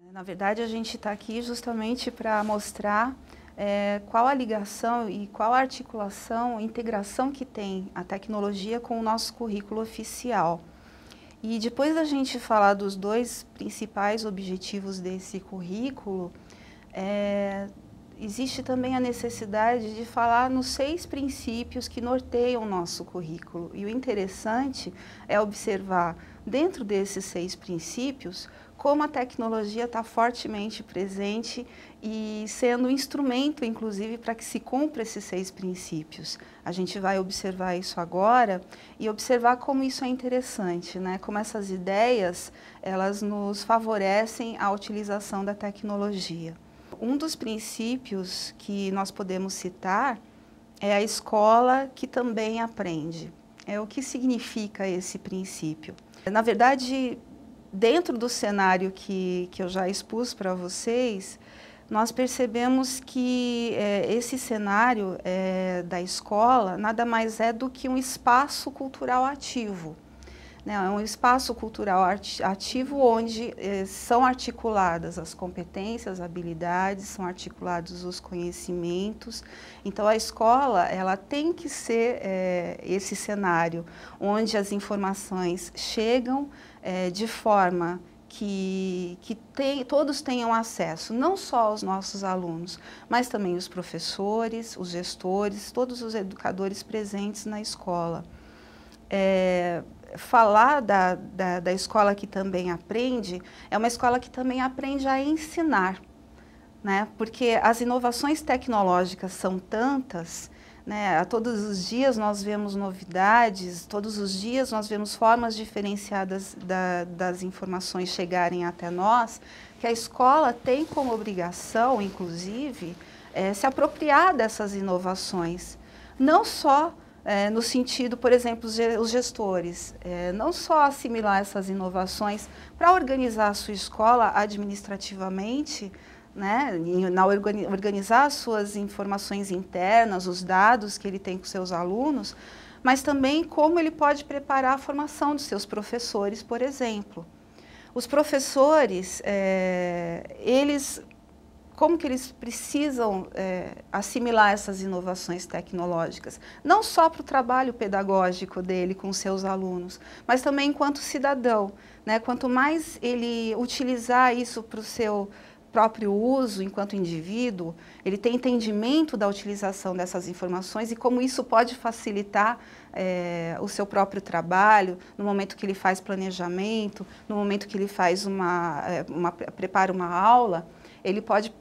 Na verdade, a gente está aqui justamente para mostrar qual a ligação e qual a articulação, a integração que tem a tecnologia com o nosso currículo oficial. E depois da gente falar dos dois principais objetivos desse currículo, existe também a necessidade de falar nos 6 princípios que norteiam o nosso currículo. E o interessante é observar, dentro desses 6 princípios, como a tecnologia está fortemente presente e sendo um instrumento, inclusive, para que se cumpra esses 6 princípios. A gente vai observar isso agora e observar como isso é interessante, né? Como essas ideias, elas nos favorecem a utilização da tecnologia. Um dos princípios que nós podemos citar é a escola que também aprende. O que significa esse princípio? Na verdade, dentro do cenário que eu já expus para vocês, nós percebemos que esse cenário da escola nada mais é do que um espaço cultural ativo. É um espaço cultural ativo onde são articuladas as competências, habilidades, são articulados os conhecimentos. Então, a escola ela tem que ser esse cenário onde as informações chegam de forma que todos tenham acesso, não só os nossos alunos, mas também os professores, os gestores, todos os educadores presentes na escola. Falar da escola que também aprende, é uma escola que também aprende a ensinar, né? Porque as inovações tecnológicas são tantas, né? Todos os dias nós vemos novidades, todos os dias nós vemos formas diferenciadas das informações chegarem até nós, que a escola tem como obrigação, inclusive, se apropriar dessas inovações, não só no sentido, por exemplo, os gestores, não só assimilar essas inovações para organizar a sua escola administrativamente, né, organizar as suas informações internas, os dados que ele tem com seus alunos, mas também como ele pode preparar a formação dos seus professores, por exemplo. Os professores, como que eles precisam assimilar essas inovações tecnológicas, não só para o trabalho pedagógico dele com seus alunos, mas também enquanto cidadão, né? Quanto mais ele utilizar isso para o seu próprio uso enquanto indivíduo, ele tem entendimento da utilização dessas informações e como isso pode facilitar o seu próprio trabalho, no momento que ele faz planejamento, no momento que ele faz prepara uma aula. Ele pode,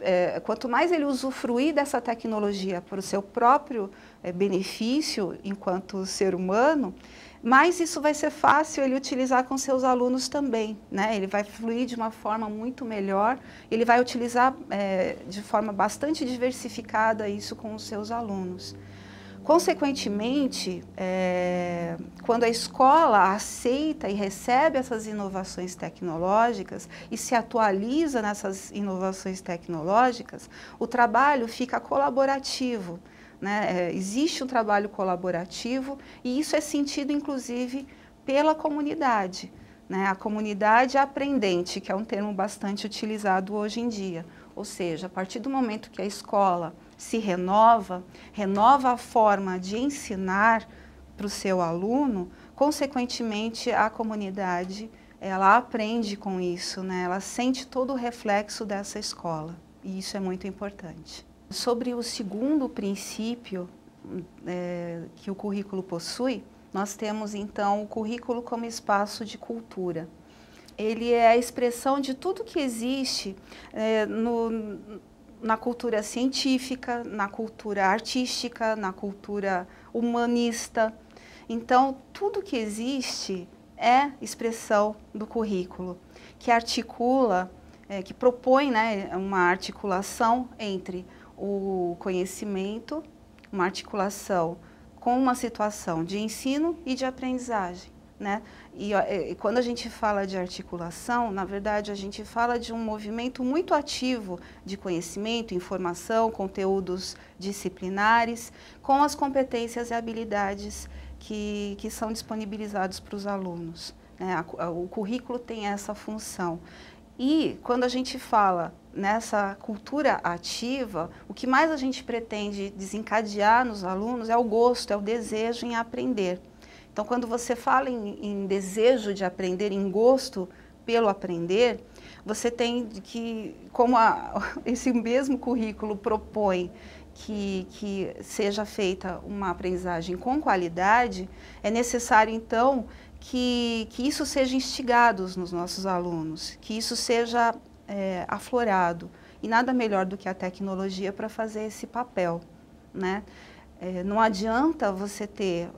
quanto mais ele usufruir dessa tecnologia para o seu próprio benefício enquanto ser humano, mais isso vai ser fácil ele utilizar com seus alunos também, né? Ele vai fluir de uma forma muito melhor, ele vai utilizar de forma bastante diversificada isso com os seus alunos. Consequentemente, quando a escola aceita e recebe essas inovações tecnológicas e se atualiza nessas inovações tecnológicas, o trabalho fica colaborativo, né? Existe um trabalho colaborativo e isso é sentido, inclusive, pela comunidade, né? A comunidade aprendente, que é um termo bastante utilizado hoje em dia. Ou seja, a partir do momento que a escola se renova a forma de ensinar para o seu aluno, consequentemente a comunidade, ela aprende com isso, né? Ela sente todo o reflexo dessa escola e isso é muito importante. Sobre o segundo princípio que o currículo possui, nós temos então o currículo como espaço de cultura. Ele é a expressão de tudo que existe na cultura científica, na cultura artística, na cultura humanista. Então, tudo que existe é expressão do currículo, que articula, que propõe, né, uma articulação entre o conhecimento, uma articulação com uma situação de ensino e de aprendizagem, né? E quando a gente fala de articulação, na verdade, a gente fala de um movimento muito ativo de conhecimento, informação, conteúdos disciplinares, com as competências e habilidades que são disponibilizados para os alunos, né? O currículo tem essa função. E quando a gente fala nessa cultura ativa, o que mais a gente pretende desencadear nos alunos é o gosto, é o desejo em aprender. Então, quando você fala em desejo de aprender, em gosto pelo aprender, você tem que, como esse mesmo currículo propõe que seja feita uma aprendizagem com qualidade, é necessário, então, que isso seja instigado nos nossos alunos, que isso seja aflorado. E nada melhor do que a tecnologia para fazer esse papel, né? Não adianta você ter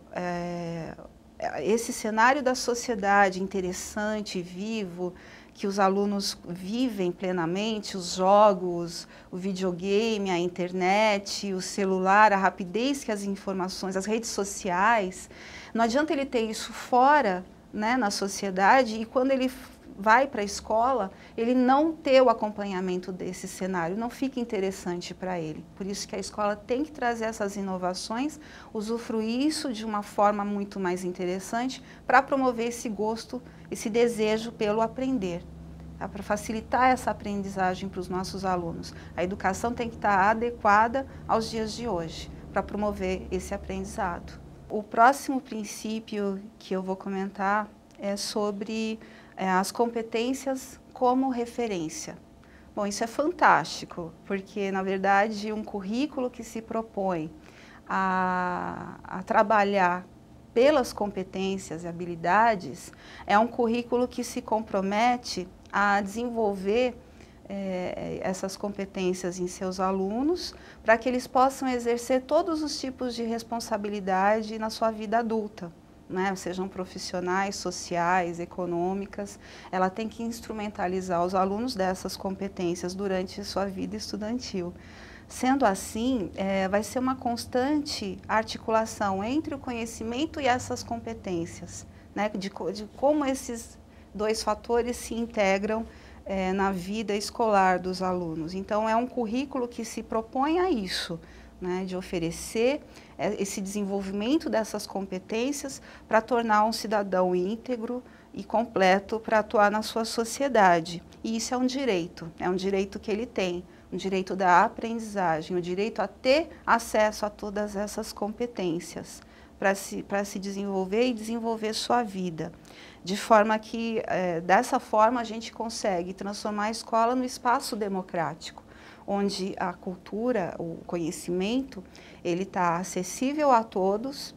esse cenário da sociedade interessante, vivo, que os alunos vivem plenamente, os jogos, o videogame, a internet, o celular, a rapidez que as informações, as redes sociais, não adianta ele ter isso fora, né, na sociedade, e quando ele vai para a escola, ele não ter o acompanhamento desse cenário, não fica interessante para ele. Por isso que a escola tem que trazer essas inovações, usufruir isso de uma forma muito mais interessante para promover esse gosto, esse desejo pelo aprender, tá? Para facilitar essa aprendizagem para os nossos alunos. A educação tem que estar adequada aos dias de hoje, para promover esse aprendizado. O próximo princípio que eu vou comentar é sobre as competências como referência. Bom, isso é fantástico, porque, na verdade, um currículo que se propõe a trabalhar pelas competências e habilidades é um currículo que se compromete a desenvolver essas competências em seus alunos, para que eles possam exercer todos os tipos de responsabilidade na sua vida adulta, né? Sejam profissionais, sociais, econômicas. Ela tem que instrumentalizar os alunos dessas competências durante sua vida estudantil. Sendo assim, vai ser uma constante articulação entre o conhecimento e essas competências, né? De como esses dois fatores se integram na vida escolar dos alunos. Então, é um currículo que se propõe a isso, né, de oferecer esse desenvolvimento dessas competências para tornar um cidadão íntegro e completo para atuar na sua sociedade. E isso é um direito que ele tem, um direito da aprendizagem, o direito a ter acesso a todas essas competências para se desenvolver e desenvolver sua vida. De forma que, dessa forma, a gente consegue transformar a escola no espaço democrático, onde a cultura, o conhecimento, ele está acessível a todos,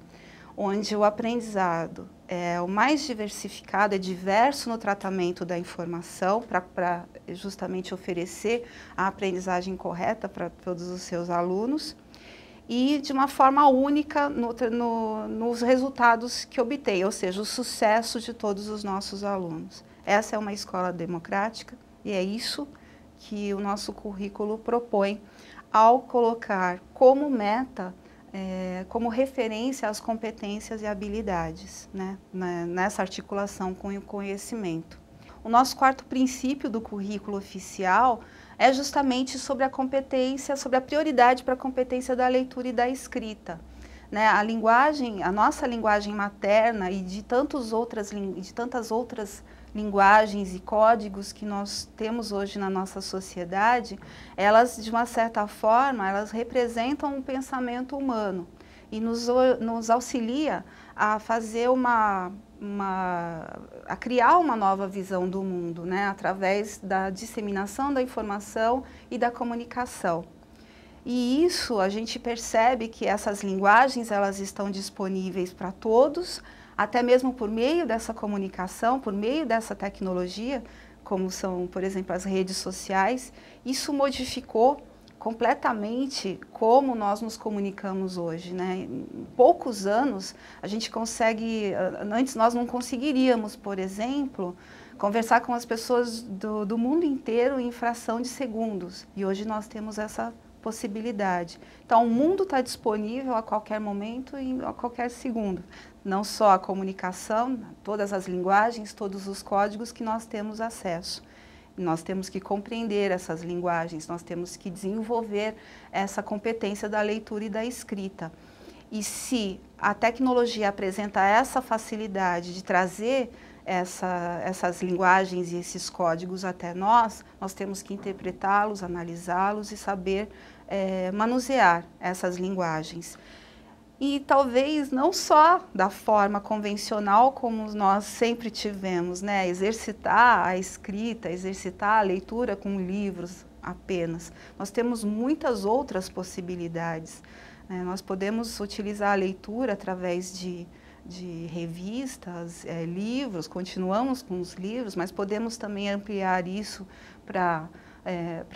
onde o aprendizado é o mais diversificado, é diverso no tratamento da informação, para justamente oferecer a aprendizagem correta para todos os seus alunos, e de uma forma única nos resultados que obtém, ou seja, o sucesso de todos os nossos alunos. Essa é uma escola democrática e é isso que o nosso currículo propõe ao colocar como meta, como referência as competências e habilidades, né, nessa articulação com o conhecimento. O nosso quarto princípio do currículo oficial é justamente sobre a competência, sobre a prioridade para a competência da leitura e da escrita, né? A nossa linguagem materna e de tantas outras linguagens e códigos que nós temos hoje na nossa sociedade, elas, de uma certa forma, elas representam um pensamento humano e nos auxilia a fazer a criar uma nova visão do mundo, né, através da disseminação da informação e da comunicação. E isso a gente percebe que essas linguagens elas estão disponíveis para todos, até mesmo por meio dessa comunicação, por meio dessa tecnologia, como são, por exemplo, as redes sociais. Isso modificou completamente como nós nos comunicamos hoje, né? Em poucos anos a gente consegue, antes nós não conseguiríamos, por exemplo, conversar com as pessoas do mundo inteiro em fração de segundos, e hoje nós temos essa possibilidade. Então o mundo está disponível a qualquer momento e a qualquer segundo, não só a comunicação, todas as linguagens, todos os códigos que nós temos acesso. Nós temos que compreender essas linguagens, nós temos que desenvolver essa competência da leitura e da escrita. E se a tecnologia apresenta essa facilidade de trazer essas linguagens e esses códigos até nós temos que interpretá-los, analisá-los e saber manusear essas linguagens. E talvez não só da forma convencional como nós sempre tivemos, né? Exercitar a escrita, exercitar a leitura com livros apenas. Nós temos muitas outras possibilidades, né? Nós podemos utilizar a leitura através de revistas, livros, continuamos com os livros, mas podemos também ampliar isso para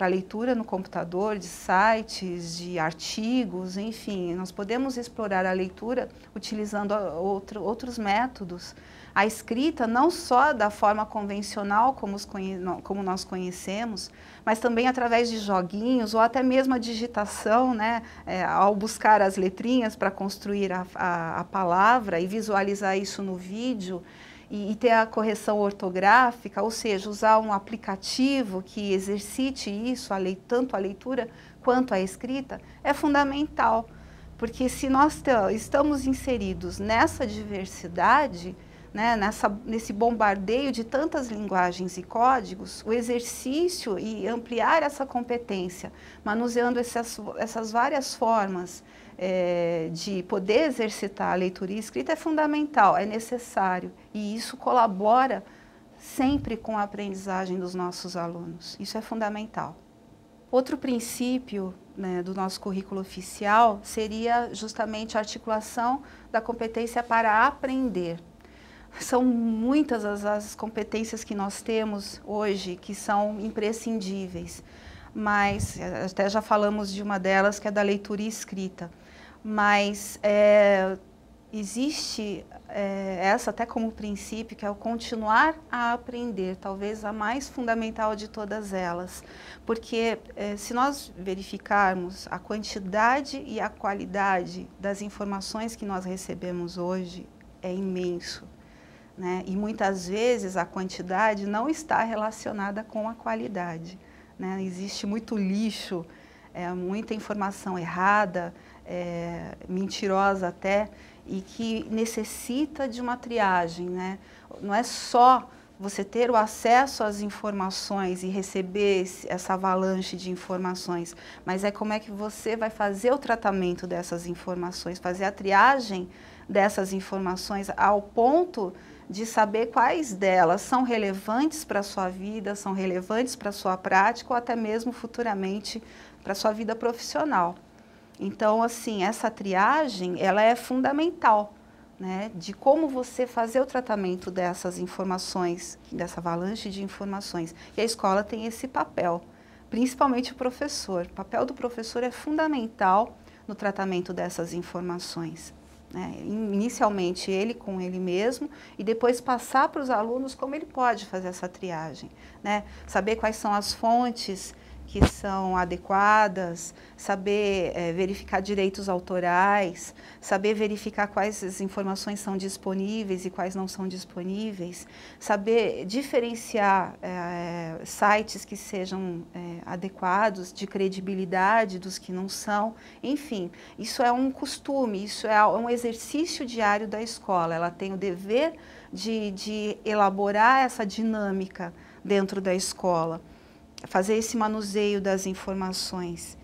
leitura no computador, de sites, de artigos, enfim, nós podemos explorar a leitura utilizando outros métodos. A escrita não só da forma convencional como nós conhecemos, mas também através de joguinhos ou até mesmo a digitação, né? Ao buscar as letrinhas para construir a palavra e visualizar isso no vídeo, e ter a correção ortográfica, ou seja, usar um aplicativo que exercite isso, tanto a leitura quanto a escrita, é fundamental. Porque se nós estamos inseridos nessa diversidade, né, nesse bombardeio de tantas linguagens e códigos, o exercício e ampliar essa competência, manuseando essas várias formas de poder exercitar a leitura e escrita é fundamental, é necessário. E isso colabora sempre com a aprendizagem dos nossos alunos. Isso é fundamental. Outro princípio, né, do nosso currículo oficial seria justamente a articulação da competência para aprender. São muitas as competências que nós temos hoje que são imprescindíveis, mas até já falamos de uma delas, que é da leitura e escrita. Mas existe essa até como princípio, que é o continuar a aprender, talvez a mais fundamental de todas elas. Porque se nós verificarmos a quantidade e a qualidade das informações que nós recebemos hoje, é imenso, né? E muitas vezes a quantidade não está relacionada com a qualidade, né? Existe muito lixo, muita informação errada, mentirosa até, e que necessita de uma triagem, né? Não é só você ter o acesso às informações e receber essa avalanche de informações, mas é como é que você vai fazer o tratamento dessas informações, fazer a triagem dessas informações ao ponto de saber quais delas são relevantes para a sua vida, são relevantes para a sua prática ou até mesmo futuramente para a sua vida profissional. Então, assim, essa triagem, ela é fundamental, né, de como você fazer o tratamento dessas informações, dessa avalanche de informações. E a escola tem esse papel, principalmente o professor. O papel do professor é fundamental no tratamento dessas informações, né? Inicialmente ele com ele mesmo e depois passar para os alunos como ele pode fazer essa triagem, né? Saber quais são as fontes que são adequadas, saber verificar direitos autorais, saber verificar quais as informações são disponíveis e quais não são disponíveis, saber diferenciar sites que sejam adequados, de credibilidade dos que não são, enfim, isso é um costume, isso é um exercício diário da escola. Ela tem o dever de elaborar essa dinâmica dentro da escola, fazer esse manuseio das informações.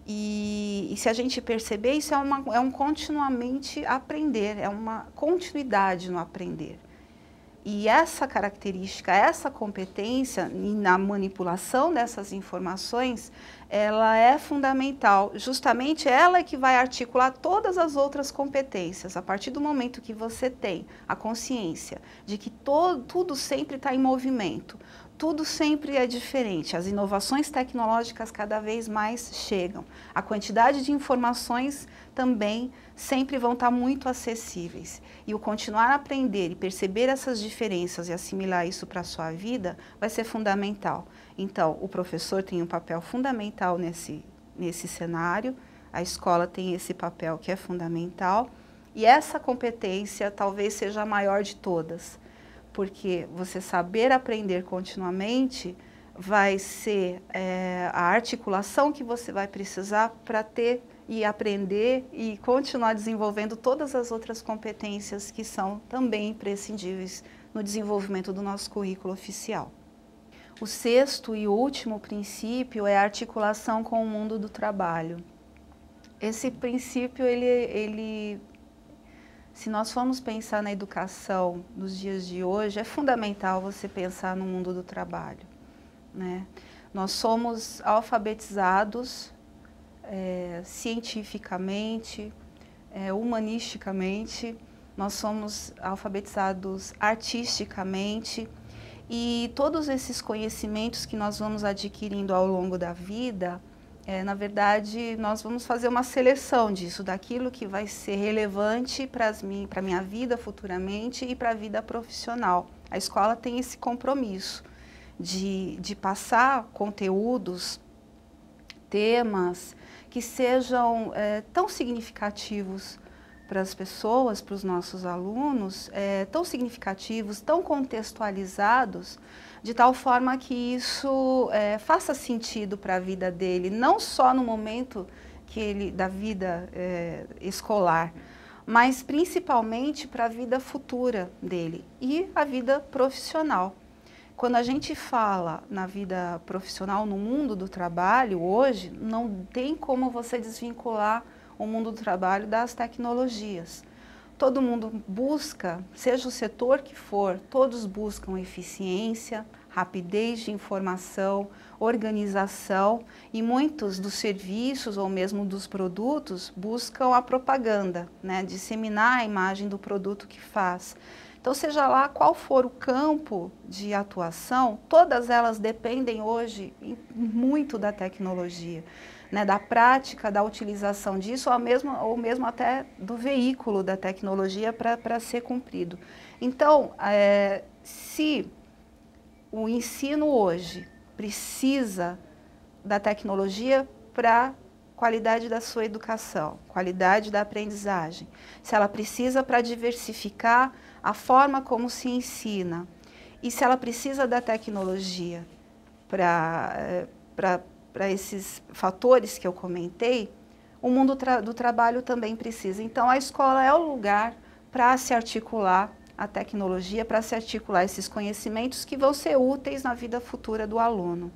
E se a gente perceber, isso é um continuamente aprender, é uma continuidade no aprender. E essa característica, essa competência na manipulação dessas informações, ela é fundamental. Justamente ela é que vai articular todas as outras competências. A partir do momento que você tem a consciência de que tudo sempre está em movimento, tudo sempre é diferente, as inovações tecnológicas cada vez mais chegam, a quantidade de informações também sempre vão estar muito acessíveis. E o continuar a aprender e perceber essas diferenças e assimilar isso para a sua vida vai ser fundamental. Então, o professor tem um papel fundamental nesse cenário, a escola tem esse papel que é fundamental, e essa competência talvez seja a maior de todas. Porque você saber aprender continuamente vai ser a articulação que você vai precisar para ter e aprender e continuar desenvolvendo todas as outras competências que são também imprescindíveis no desenvolvimento do nosso currículo oficial. O sexto e último princípio é a articulação com o mundo do trabalho. Esse princípio, se nós formos pensar na educação dos dias de hoje, é fundamental você pensar no mundo do trabalho, né? Nós somos alfabetizados cientificamente, humanisticamente, nós somos alfabetizados artisticamente, e todos esses conhecimentos que nós vamos adquirindo ao longo da vida, na verdade, nós vamos fazer uma seleção disso, daquilo que vai ser relevante para a minha vida futuramente e para a vida profissional. A escola tem esse compromisso de passar conteúdos, temas que sejam tão significativos para as pessoas, para os nossos alunos, tão significativos, tão contextualizados, de tal forma que isso faça sentido para a vida dele, não só no momento da vida escolar, mas principalmente para a vida futura dele e a vida profissional. Quando a gente fala na vida profissional, no mundo do trabalho, hoje, não tem como você desvincular o mundo do trabalho das tecnologias. Todo mundo busca, seja o setor que for, todos buscam eficiência, rapidez de informação, organização, e muitos dos serviços ou mesmo dos produtos buscam a propaganda, né, disseminar a imagem do produto que faz. Então, seja lá qual for o campo de atuação, todas elas dependem hoje muito da tecnologia, né, da prática, da utilização disso, ou mesmo até do veículo da tecnologia para ser cumprido. Então, se o ensino hoje precisa da tecnologia para qualidade da sua educação, qualidade da aprendizagem, se ela precisa para diversificar a forma como se ensina, e se ela precisa da tecnologia para esses fatores que eu comentei, o mundo do trabalho também precisa. Então, a escola é o lugar para se articular a tecnologia, para se articular esses conhecimentos que vão ser úteis na vida futura do aluno.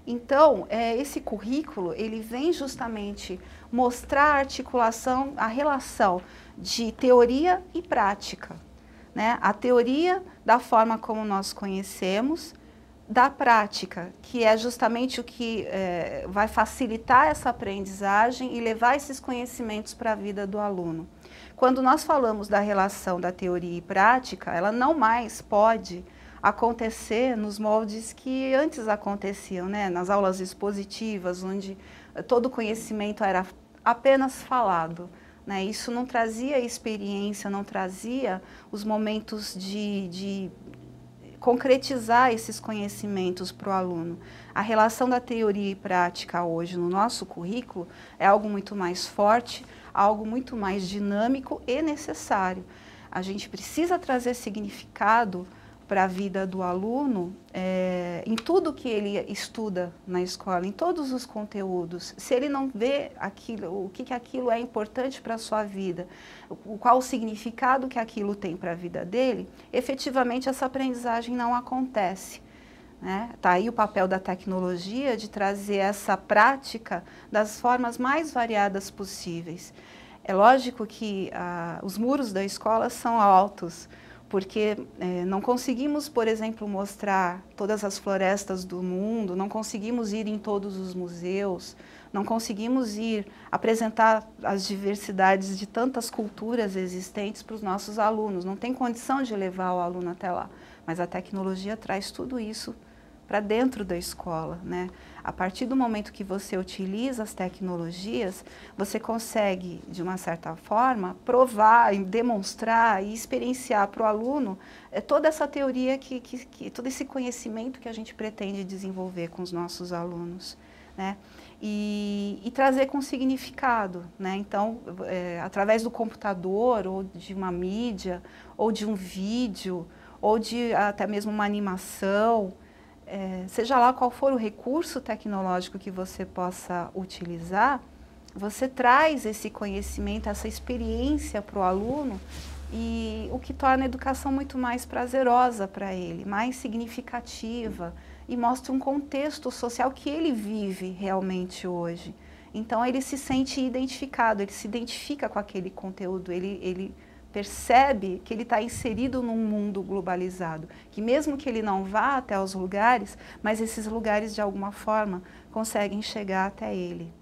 Então, esse currículo, ele vem justamente mostrar a articulação, a relação de teoria e prática, né? A teoria da forma como nós conhecemos, da prática, que é justamente o que vai facilitar essa aprendizagem e levar esses conhecimentos para a vida do aluno. Quando nós falamos da relação da teoria e prática, ela não mais pode acontecer nos moldes que antes aconteciam, né? Nas aulas expositivas, onde todo o conhecimento era apenas falado, né? Isso não trazia experiência, não trazia os momentos de concretizar esses conhecimentos para o aluno. A relação da teoria e prática hoje no nosso currículo é algo muito mais forte, algo muito mais dinâmico e necessário. A gente precisa trazer significado para a vida do aluno em tudo que ele estuda na escola, em todos os conteúdos. Se ele não vê aquilo, o que aquilo é importante para a sua vida, qual o significado que aquilo tem para a vida dele, efetivamente essa aprendizagem não acontece, né? Tá aí o papel da tecnologia de trazer essa prática das formas mais variadas possíveis. É lógico que os muros da escola são altos, porque não conseguimos, por exemplo, mostrar todas as florestas do mundo, não conseguimos ir em todos os museus, não conseguimos apresentar as diversidades de tantas culturas existentes para os nossos alunos, não tem condição de levar o aluno até lá, mas a tecnologia traz tudo isso para dentro da escola, né? A partir do momento que você utiliza as tecnologias, você consegue, de uma certa forma, provar, demonstrar e experienciar para o aluno toda essa teoria, todo esse conhecimento que a gente pretende desenvolver com os nossos alunos, né? E trazer com significado, né? Então, através do computador, ou de uma mídia, ou de um vídeo, ou de até mesmo uma animação, seja lá qual for o recurso tecnológico que você possa utilizar, você traz esse conhecimento, essa experiência para o aluno e o que torna a educação muito mais prazerosa para ele, mais significativa, e mostra um contexto social que ele vive realmente hoje. Então ele se sente identificado, ele se identifica com aquele conteúdo, ele percebe que ele está inserido num mundo globalizado, que mesmo que ele não vá até os lugares, mas esses lugares de alguma forma conseguem chegar até ele.